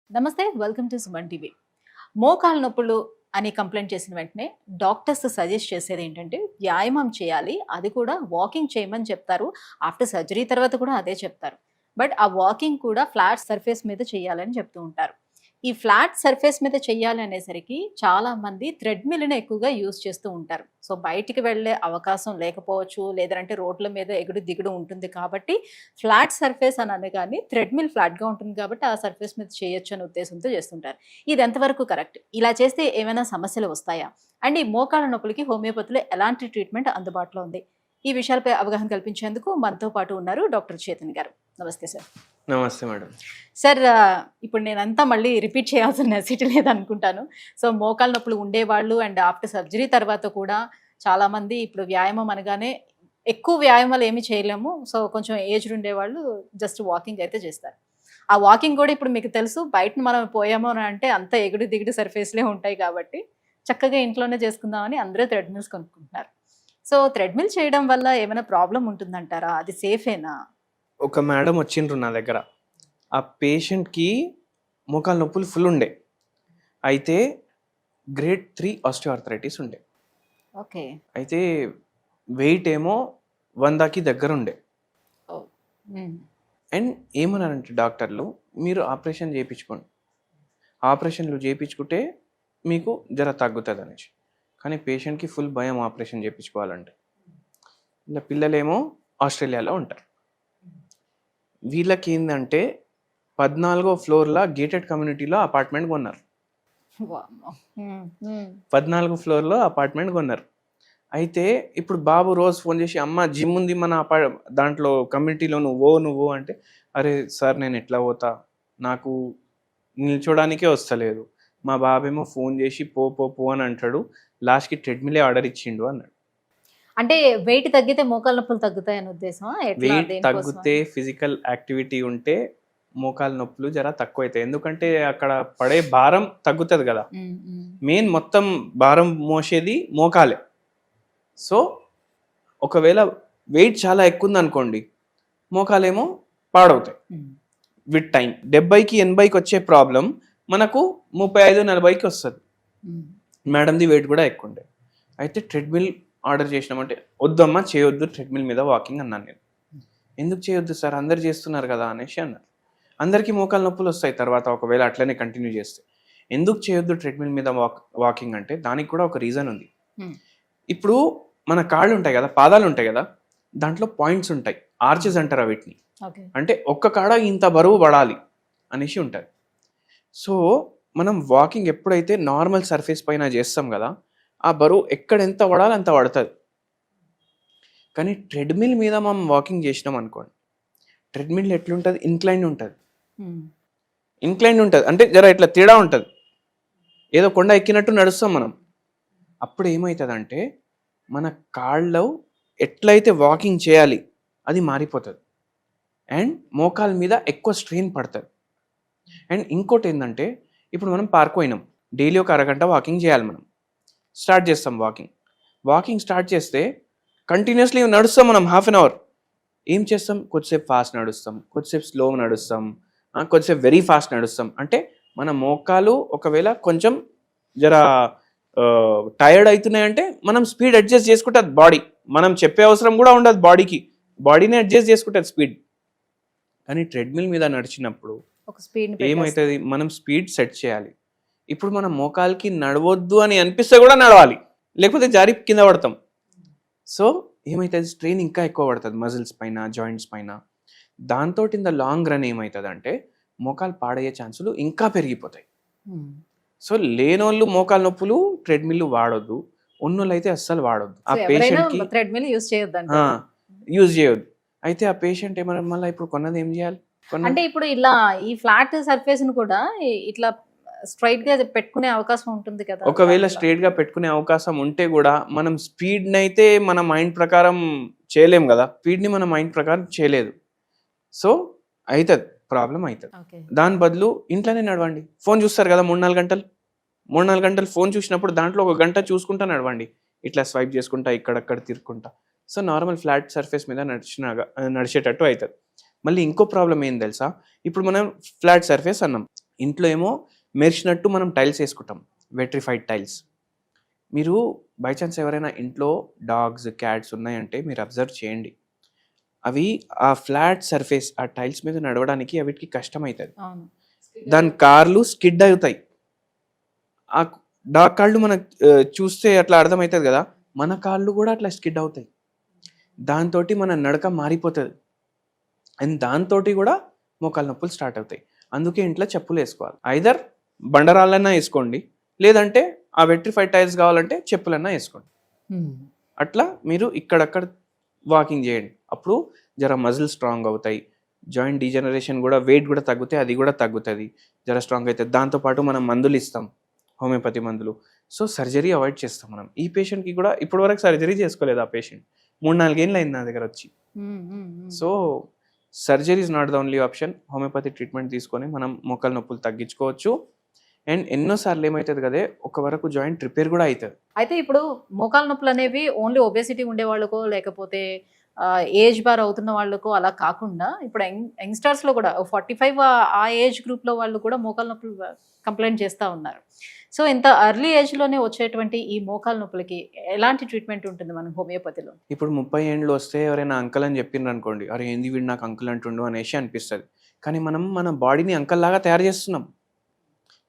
నమస్తే, welcome to Suman TV. మోకాలు నొప్పులు అని కంప్లైంట్ చేసిన వెంటనే డాక్టర్స్ సజెస్ట్ చేసేది ఏంటంటే వ్యాయామం చేయాలి, అది కూడా వాకింగ్ చేయమని చెప్తారు. ఆఫ్టర్ సర్జరీ తర్వాత కూడా అదే చెప్తారు. బట్ ఆ వాకింగ్ కూడా ఫ్లాట్ సర్ఫేస్ మీద చేయాలని చెప్తూ ఉంటారు. ఈ ఫ్లాట్ సర్ఫేస్ మీద చెయ్యాలి అనేసరికి చాలా మంది థ్రెడ్మిల్ని ఎక్కువగా యూజ్ చేస్తూ ఉంటారు. సో బయటికి వెళ్ళే అవకాశం లేకపోవచ్చు, లేదంటే రోడ్ల మీద ఎగుడు దిగుడు ఉంటుంది కాబట్టి ఫ్లాట్ సర్ఫేస్ అని అనగానే థ్రెడ్మిల్ ఫ్లాట్గా ఉంటుంది కాబట్టి ఆ సర్ఫేస్ మీద చేయొచ్చు అనే ఉద్దేశంతో చేస్తుంటారు. ఇది ఎంతవరకు కరెక్ట్? ఇలా చేస్తే ఏమైనా సమస్యలు వస్తాయా? అండ్ ఈ మోకాళ్ళ నొప్పులకి హోమియోపతిలో ఎలాంటి ట్రీట్మెంట్ అందుబాటులో ఉంది? ఈ విషయాలపై అవగాహన కల్పించేందుకు మనతో పాటు ఉన్నారు డాక్టర్ చేతన్ గారు. నమస్తే సార్. నమస్తే మేడం. సార్, ఇప్పుడు నేనంతా మళ్ళీ రిపీట్ చేయాల్సిన నెసిటీ లేదనుకుంటాను. సో మోకాళ్ళ నొప్పులు ఉండేవాళ్ళు అండ్ ఆఫ్టర్ సర్జరీ తర్వాత కూడా చాలామంది ఇప్పుడు వ్యాయామం అనగానే ఎక్కువ వ్యాయామాలు ఏమీ చేయలేము. సో కొంచెం ఏజ్డ్ ఉండేవాళ్ళు జస్ట్ వాకింగ్ అయితే చేస్తారు. ఆ వాకింగ్ కూడా ఇప్పుడు మీకు తెలుసు, బయట మనం పోయామో అని అంటే అంత ఎగుడు దిగుడు సర్ఫేస్లే ఉంటాయి కాబట్టి చక్కగా ఇంట్లోనే చేసుకుందామని అందరూ థ్రెడ్మిల్స్ కొనుక్కుంటున్నారు. సో థ్రెడ్మిల్ చేయడం వల్ల ఏమైనా ప్రాబ్లం ఉంటుందంటారా? అది సేఫేనా? ఒక మేడం వచ్చిండ్రు నా దగ్గర. ఆ పేషెంట్కి మోకాలు నొప్పులు ఫుల్ ఉండే, అయితే గ్రేడ్ 3 ఆస్టియోఆర్థరైటిస్ ఉండే. ఓకే. అయితే వెయిట్ ఏమో 100కి దగ్గర ఉండే. అండ్ ఏమన్నారంటే డాక్టర్లు, మీరు ఆపరేషన్ చేయించుకోండి, ఆపరేషన్లు చేయించుకుంటే మీకు జర తగ్గుతుంది అనేసి. కానీ పేషెంట్కి ఫుల్ భయం ఆపరేషన్ చేయించుకోవాలంటే. ఇలా పిల్లలేమో ఆస్ట్రేలియాలో ఉంటారు. వీళ్ళకి ఏంటంటే 14వ ఫ్లోర్లో గేటెడ్ కమ్యూనిటీలో అపార్ట్మెంట్ కొన్నారు. 14వ ఫ్లోర్లో అపార్ట్మెంట్ కొన్నారు. అయితే ఇప్పుడు బాబు రోజు ఫోన్ చేసి, అమ్మ జిమ్ ఉంది మన దాంట్లో కమ్యూనిటీలో, నువ్వు అంటే, అరే సార్ నేను ఎట్లా పోతా, నాకు నిల్చోడానికే వస్తలేదు. మా బాబేమో ఫోన్ చేసి పో అని అంటాడు, లాస్ట్కి ట్రెడ్మిలే ఆర్డర్ ఇచ్చిండు అన్నాడు. అంటే వెయిట్ తగ్గితే మోకాళ్ళ నొప్పులు తగ్గుతాయని ఉద్దేశమా? వెయిట్ తగ్గితే ఫిజికల్ యాక్టివిటీ ఉంటే మోకాలు నొప్పులు జర తక్కువ అవుతాయి. ఎందుకంటే అక్కడ పడే భారం తగ్గుతుంది కదా. మెయిన్ మొత్తం భారం మోసేది మోకాలే. సో ఒకవేళ వెయిట్ చాలా ఎక్కువ ఉంది అనుకోండి, మోకాలేమో పాడవుతాయి విత్ టైం. 70కి 80కి వచ్చే ప్రాబ్లం మనకు 35-40కి వస్తుంది. మేడంది వెయిట్ కూడా ఎక్కువ ఉండే. అయితే ట్రెడ్మిల్ ఆర్డర్ చేసినామంటే, వద్దమ్మా చేయొద్దు ట్రెడ్మిల్ మీద వాకింగ్ అన్నాను నేను. ఎందుకు చేయొద్దు సార్, అందరు చేస్తున్నారు కదా అనేసి అన్నారు. అందరికీ మోకాలు నొప్పులు వస్తాయి తర్వాత ఒకవేళ అట్లనే కంటిన్యూ చేస్తే. ఎందుకు చేయొద్దు ట్రెడ్మిల్ మీద వాకింగ్ అంటే దానికి కూడా ఒక రీజన్ ఉంది. ఇప్పుడు మన కాళ్ళు ఉంటాయి కదా, పాదాలు ఉంటాయి కదా, దాంట్లో పాయింట్స్ ఉంటాయి, ఆర్చెస్ అంటారు వీటిని. అంటే ఒక్క కాడ ఇంత బరువు పడాలి అనేసి ఉంటుంది. సో మనం వాకింగ్ ఎప్పుడైతే నార్మల్ సర్ఫేస్ పైన చేస్తాం కదా, ఆ బరువు ఎక్కడ ఎంత పడాలి అంత పడుతుంది. కానీ ట్రెడ్మిల్ మీద మనం వాకింగ్ చేసినాం అనుకోండి, ట్రెడ్మిల్ ఎట్లుంటుంది, ఇంక్లైన్ ఉంటుంది. అంటే జర ఇట్లా తేడా ఉంటుంది, ఏదో కొండ ఎక్కినట్టు నడుస్తాం మనం. అప్పుడు ఏమవుతుందంటే మన కాళ్ళు ఎట్లయితే వాకింగ్ చేయాలి అది మారిపోతుంది అండ్ మోకాల మీద ఎక్కువ స్ట్రెయిన్ పడుతుంది. అండ్ ఇంకోటి ఏంటంటే, ఇప్పుడు మనం పార్క్ పోయినాం, డైలీ ఒక అరగంట వాకింగ్ చేయాలి. మనం స్టార్ట్ చేస్తాం వాకింగ్ స్టార్ట్ చేస్తే కంటిన్యూస్లీ నడుస్తాం మనం హాఫ్ అన్ అవర్. ఏం చేస్తాం, కొద్దిసేపు ఫాస్ట్ నడుస్తాం, కొద్దిసేపు స్లో నడుస్తాం, కొద్దిసేపు వెరీ ఫాస్ట్ నడుస్తాం. అంటే మన మోకాలు ఒకవేళ కొంచెం జర టైర్డ్ అవుతున్నాయంటే మనం స్పీడ్ అడ్జస్ట్ చేసుకుంటుంది బాడీ. మనం చెప్పే అవసరం కూడా ఉండదు బాడీని అడ్జస్ట్ చేసుకుంటుంది స్పీడ్. కానీ ట్రెడ్మిల్ మీద నడిచినప్పుడు ఏమవుతుంది, మనం స్పీడ్ సెట్ చేయాలి. ఇప్పుడు మనం మోకాలకి నడవద్దు అని అనిపిస్తే కూడా నడవాలి, లేకపోతే జారి కింద పడతాం. సో ఏమవుతుంది, స్ట్రెయిన్ ఇంకా ఎక్కువ పడుతుంది మజిల్స్ పైన, జాయింట్స్ పైన. దాంతో ఇన్ ద లాంగ్ రన్ ఏమవుతుంది అంటే మోకాలు పాడయ్యే ఛాన్సులు ఇంకా పెరిగిపోతాయి. సో లేనోళ్ళు మోకాలు నొప్పులు ట్రెడ్మిల్ వాడొద్దు, ఉన్నోళ్ళు అయితే అస్సలు వాడొద్దు. ఆ పేషెంట్కి యూజ్ చేయొద్దు. అయితే ఆ పేషెంట్ ఏమన్నా మళ్ళీ ఇప్పుడు కొన్నది ఏం చేయాలి అంటే, ఇప్పుడు ఇలా ఈ ఫ్లాట్ సర్ఫేస్ ను కూడా ఇట్లా స్ట్రైట్ గా పెట్టుకునే అవకాశం ఉంటుంది కదా. ఒకవేళ స్ట్రైట్ గా పెట్టుకునే అవకాశం ఉంటే కూడా మనం స్పీడ్ ని అయితే మన మైండ్ ప్రకారం చేయలేం కదా, స్పీడ్ ని మన మైండ్ ప్రకారం చేయలేదు. సో అవుతుంది, ప్రాబ్లం అవుతుంది. దాని బదులు ఇంట్లోనే నడవండి. ఫోన్ చూస్తారు కదా 3-4 గంటలు ఫోన్ చూసినప్పుడు దాంట్లో 1 గంట చూసుకుంటా నడవండి, ఇట్లా స్వైప్ చేసుకుంటా ఇక్కడక్కడ తిరుక్కుంటా. సో నార్మల్ ఫ్లాట్ సర్ఫేస్ మీద నడిచేటట్టు అవుతుంది. మళ్ళీ ఇంకో ప్రాబ్లం ఏం తెలుసా, ఇప్పుడు మనం ఫ్లాట్ సర్ఫేస్ అన్నాం, ఇంట్లో ఏమో మెరిచినట్టు మనం టైల్స్ వేసుకుంటాం, వెట్రిఫైడ్ టైల్స్. మీరు బై ఛాన్స్ ఎవరైనా ఇంట్లో డాగ్స్ క్యాట్స్ ఉన్నాయంటే మీరు అబ్జర్వ్ చేయండి, అవి ఆ ఫ్లాట్ సర్ఫేస్ ఆ టైల్స్ మీద నడవడానికి అవిటికి కష్టమవుతుంది. అవును. దాని కార్లు స్కిడ్ అవుతాయి. ఆ డాగ్ కాళ్ళు మనకు చూస్తే అట్లా అర్థమవుతుంది కదా, మన కాళ్ళు కూడా అట్లా స్కిడ్ అవుతాయి. దాంతో మన నడక మారిపోతుంది అండ్ దాంతో కూడా మోకాలు నొప్పులు స్టార్ట్ అవుతాయి. అందుకే ఇంట్లో చెప్పులు వేసుకోవాలి. ఐదర్ బండరాళ్ళన్నా వేసుకోండి, లేదంటే ఆ వెట్రిఫైడ్ టైల్స్ కావాలంటే చెప్పులన్నా వేసుకోండి. అట్లా మీరు ఇక్కడక్కడ వాకింగ్ చేయండి. అప్పుడు జర మజిల్ స్ట్రాంగ్ అవుతాయి, జాయింట్ డీజనరేషన్ కూడా, వెయిట్ కూడా తగ్గుతాయి, అది కూడా తగ్గుతుంది, జర స్ట్రాంగ్ అవుతుంది. దాంతోపాటు మనం మందులు ఇస్తాం, హోమియోపతి మందులు. సో సర్జరీ అవాయిడ్ చేస్తాం మనం. ఈ పేషెంట్కి కూడా ఇప్పటివరకు సర్జరీ చేసుకోలేదు ఆ పేషెంట్, 3-4 ఏళ్ళు అయింది నా దగ్గర వచ్చి. So surgery is not the only option. Homeopathy treatment తీసుకొని మనం మోకాలు నొప్పులు తగ్గించుకోవచ్చు. అండ్ ఎన్నోసార్లు ఏమవుతుంది కదే, ఒక వరకు జాయింట్ రిపేర్ కూడా అవుతుంది. అయితే ఇప్పుడు మోకాలు నొప్పులు అనేవి ఓన్లీ ఒబేసిటీ ఉండే వాళ్ళకో లేకపోతే ఏజ్ బార్ అవుతున్న వాళ్ళకో అలా కాకుండా ఇప్పుడు యంగ్స్టర్స్లో కూడా 45 ఆ ఏజ్ గ్రూప్లో వాళ్ళు కూడా మోకాలు నొప్పులు కంప్లైంట్ చేస్తూ ఉన్నారు. సో ఇంత ఎర్లీ ఏజ్లోనే వచ్చేటువంటి ఈ మోకాలు నొప్పులకి ఎలాంటి ట్రీట్మెంట్ ఉంటుంది మన హోమియోపతిలో? ఇప్పుడు 30 ఏండ్లు వస్తే ఎవరైనా అంకల్ అని చెప్పిండ్రు అనుకోండి, అరే ఏంది వీడు నాకు అంకుల్ అంటుండు అనేసి అనిపిస్తుంది. కానీ మనం మన బాడీని అంకల్ లాగా తయారు చేస్తున్నాం.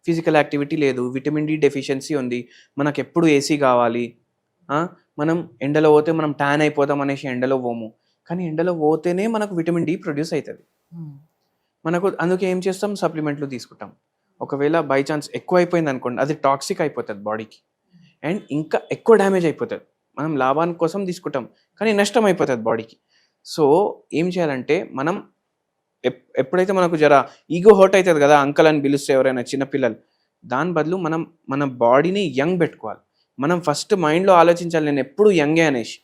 ఫిజికల్ యాక్టివిటీ లేదు, విటమిన్ డి డెఫిషియన్సీ ఉంది, మనకు ఎప్పుడు ఏసీ కావాలి, మనం ఎండలో పోతే మనం ట్యాన్ అయిపోతాం అనేసి ఎండలో పోము. కానీ ఎండలో పోతేనే మనకు విటమిన్ డి ప్రొడ్యూస్ అవుతుంది. మనకు అందుకే ఏం చేస్తాం, సప్లిమెంట్లు తీసుకుంటాం. ఒకవేళ బై ఛాన్స్ ఎక్కువ అయిపోయింది అనుకోండి, అది టాక్సిక్ అయిపోతుంది బాడీకి అండ్ ఇంకా ఎక్కువ డ్యామేజ్ అయిపోతుంది. మనం లాభాని కోసం తీసుకుంటాం కానీ నష్టం అయిపోతుంది బాడీకి. సో ఏం చేయాలంటే మనం ఎప్పుడైతే మనకు జర ఈగో హర్ట్ అవుతుంది కదా, అంకల్ అని పిలిస్తే ఎవరైనా చిన్నపిల్లలు, దాని బదులు మనం మన బాడీని యంగ్ పెట్టుకోవాలి. మనం ఫస్ట్ మైండ్లో ఆలోచించాలి, నేను ఎప్పుడు యంగే అనేసి.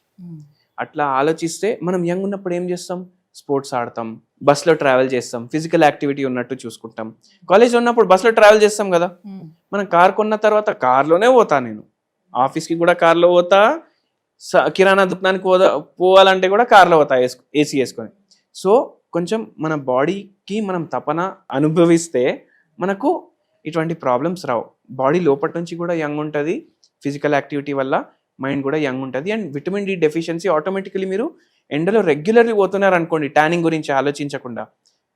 అట్లా ఆలోచిస్తే మనం యంగ్ ఉన్నప్పుడు ఏం చేస్తాం, స్పోర్ట్స్ ఆడతాం, బస్లో ట్రావెల్ చేస్తాం, ఫిజికల్ యాక్టివిటీ ఉన్నట్టు చూసుకుంటాం. కాలేజ్లో ఉన్నప్పుడు బస్లో ట్రావెల్ చేస్తాం కదా, మనం కార్ కొన్న తర్వాత కార్లోనే పోతా, నేను ఆఫీస్కి కూడా కార్లో పోతా, కిరాణా దుకాణానికి పోవాలంటే కూడా కార్లో పోతా ఏసీ వేసుకొని. సో కొంచెం మన బాడీకి మనం తపన అనుభవిస్తే మనకు ఇటువంటి ప్రాబ్లమ్స్ రావు. బాడీ లోపటి నుంచి కూడా యంగ్ ఉంటుంది, ఫిజికల్ యాక్టివిటీ వల్ల మైండ్ కూడా యంగ్ ఉంటుంది. And vitamin D deficiency automatically మీరు ఎండలో రెగ్యులర్లీ పోతున్నారు అనుకోండి, ట్యానింగ్ గురించి ఆలోచించకుండా,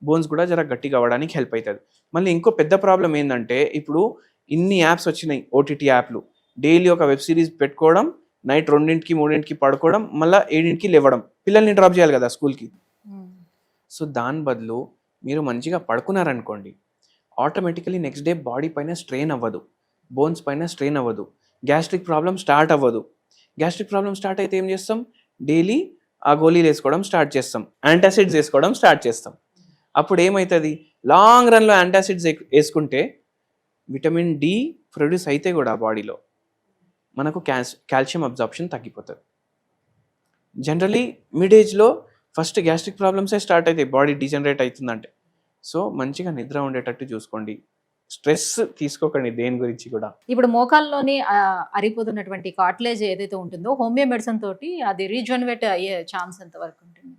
బోన్స్ కూడా జర గట్టిగా అవ్వడానికి హెల్ప్ అవుతుంది. మళ్ళీ ఇంకో పెద్ద ప్రాబ్లం ఏంటంటే, ఇప్పుడు ఇన్ని యాప్స్ వచ్చినాయి, ఓటీటీ యాప్లు, డైలీ ఒక వెబ్ సిరీస్ పెట్టుకోవడం, నైట్ 2-3 పడుకోవడం, మళ్ళీ 7 లేవడం, పిల్లల్ని డ్రాప్ చేయాలి కదా స్కూల్కి. సో దాని బదులు మీరు మంచిగా పడుకున్నారనుకోండి, ఆటోమేటికలీ నెక్స్ట్ డే బాడీ పైన స్ట్రెయిన్ అవ్వదు, బోన్స్ పైన స్ట్రెయిన్ అవ్వదు, గ్యాస్ట్రిక్ ప్రాబ్లం స్టార్ట్ అవ్వదు. గ్యాస్ట్రిక్ ప్రాబ్లం స్టార్ట్ అయితే ఏం చేస్తాం, డైలీ ఆ గోళీలు వేసుకోవడం స్టార్ట్ చేస్తాం, యాంటాసిడ్స్ వేసుకోవడం స్టార్ట్ చేస్తాం. అప్పుడు ఏమవుతుంది, లాంగ్ రన్లో యాంటాసిడ్స్ వేసుకుంటే విటమిన్ డి ప్రొడ్యూస్ అయితే కూడా బాడీలో మనకు కాల్షియం అబ్జార్ప్షన్ తగ్గిపోతుంది. జనరలీ మిడ్ ఏజ్లో ఫస్ట్ గ్యాస్ట్రిక్ ప్రాబ్లమ్సే స్టార్ట్ అవుతాయి బాడీ డీజనరేట్ అవుతుందంటే. సో మంచిగా నిద్ర ఉండేటట్టు చూసుకోండి, స్ట్రెస్ తీసుకోకండి దేని గురించి కూడా. ఇప్పుడు మోకాల్లోని అరిపోతున్నటువంటి కార్టిలేజ్ ఏదైతే ఉంటుందో హోమియో మెడిసిన్ తోటి అది రీజనరేట్ అయ్యే ఛాన్స్ ఎంత వరకు ఉంటుంది?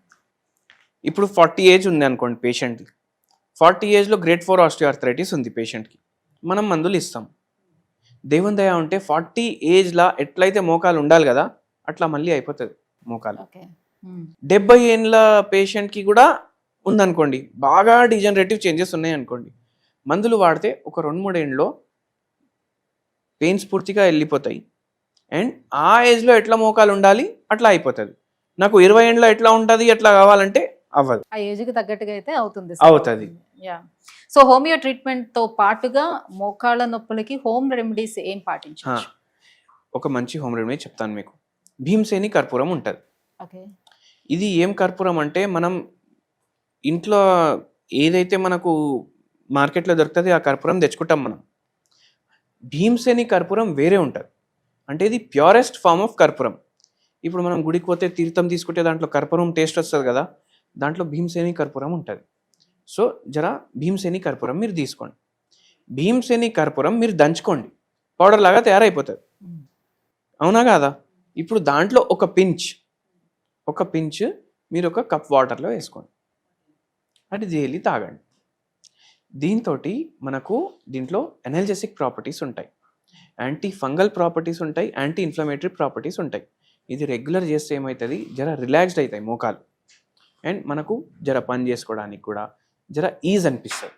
ఇప్పుడు 40 ఏజ్ ఉంది అనుకోండి పేషెంట్కి, 40 ఏజ్లో గ్రేడ్ 4 ఆస్టియోఆర్థరైటిస్ ఉంది పేషెంట్కి, మనం మందులు ఇస్తాం. దేవుని దయ ఉంటే 40 ఏజ్లా ఎట్లయితే మోకాలు ఉండాలి కదా అట్లా మళ్ళీ అయిపోతుంది మోకాలు. 70 ఏళ్ళ పేషెంట్కి కూడా ఉందనుకోండి, బాగా డిజనరేటివ్ చేంజెస్ ఉన్నాయి అనుకోండి, మందులు వాడితే ఒక 2-3 ఏళ్ళలో పెయిన్స్ పూర్తిగా వెళ్ళిపోతాయి అండ్ ఆ ఏజ్లో ఎట్లా మోకాలు ఉండాలి అట్లా అయిపోతుంది. నాకు 20 ఏళ్ళలో ఎట్లా ఉంటుంది అట్లా కావాలంటే అవ్వదు, ఆ ఏజ్కి తగ్గట్టుగా అయితే అవుతుంది. సో హోమియో ట్రీట్మెంట్ తో పాటుగా మోకాళ్ళ నొప్పులకి హోమ్ రెమెడీస్ ఏం పాటించాలి? ఒక మంచి హోమ్ రెమెడీ చెప్తాను మీకు. భీమసేని కర్పూరం ఉంటుంది. ఇది ఏం కర్పూరం అంటే, మనం ఇంట్లో ఏదైతే మనకు మార్కెట్లో దొరుకుతుంది ఆ కర్పూరం తెచ్చుకుంటాం మనం. భీమసేని కర్పూరం వేరే ఉంటుంది, అంటే ఇది ప్యూరెస్ట్ ఫామ్ ఆఫ్ కర్పూరం. ఇప్పుడు మనం గుడికి పోతే తీర్థం తీసుకుంటే దాంట్లో కర్పూరం టేస్ట్ వస్తుంది కదా, దాంట్లో భీమసేని కర్పూరం ఉంటుంది. సో జరా భీమసేని కర్పూరం మీరు తీసుకోండి. భీమసేని కర్పూరం మీరు దంచుకోండి, పౌడర్ లాగా తయారైపోతుంది, అవునా కాదా? ఇప్పుడు దాంట్లో ఒక పించ్ మీరు ఒక కప్ వాటర్లో వేసుకోండి, అది డైలీ తాగండి. దీంతో మనకు దీంట్లో ఎనర్జెసిక్ ప్రాపర్టీస్ ఉంటాయి, యాంటీ ఫంగల్ ప్రాపర్టీస్ ఉంటాయి, యాంటీ ఇన్ఫ్లమేటరీ ప్రాపర్టీస్ ఉంటాయి. ఇది రెగ్యులర్ చేస్తే ఏమవుతుంది, జర రిలాక్స్డ్ అవుతాయి మోకాలు, అండ్ మనకు జర పని చేసుకోవడానికి కూడా జర ఈజ్ అనిపిస్తుంది.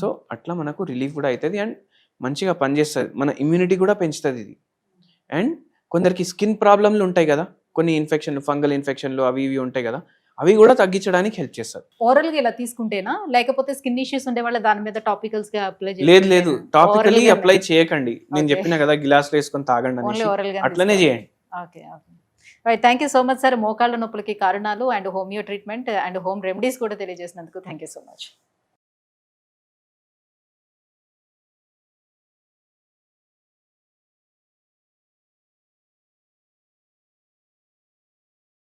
సో అట్లా మనకు రిలీఫ్ కూడా అవుతుంది అండ్ మంచిగా పనిచేస్తుంది, మన ఇమ్యూనిటీ కూడా పెంచుతుంది ఇది. అండ్ కొందరికి స్కిన్ ప్రాబ్లమ్లు ఉంటాయి కదా, కొన్ని ఇన్ఫెక్షన్లు, ఫంగల్ ఇన్ఫెక్షన్లు అవి ఇవి ఉంటాయి కదా, అవి కూడా తగ్గించడానికి హెల్ప్ చేస్తారు. ఓరల్ గా ఇలా తీసుకుంటేనా, లేకపోతే స్కిన్ ఇష్యూస్ ఉండే వాళ్ళ దాని మీద టాపికల్స్ గా అప్లై లేదు టాపికలీ Oral గా అప్లై చేయకండి. నేను Okay. చెప్పిన కదా గ్లాస్ వేసుకొని తాగండి ఓన్లీ అనేసి, ఓరల్ గా అట్లనే చేయండి. Okay okay right. Thank you so much sir. మోకాళ్ళ నొప్పులకి కారణాలు and homeo treatment and home remedies కూడా తెలియజేసినందుకు థ్యాంక్ యూ సో మచ్.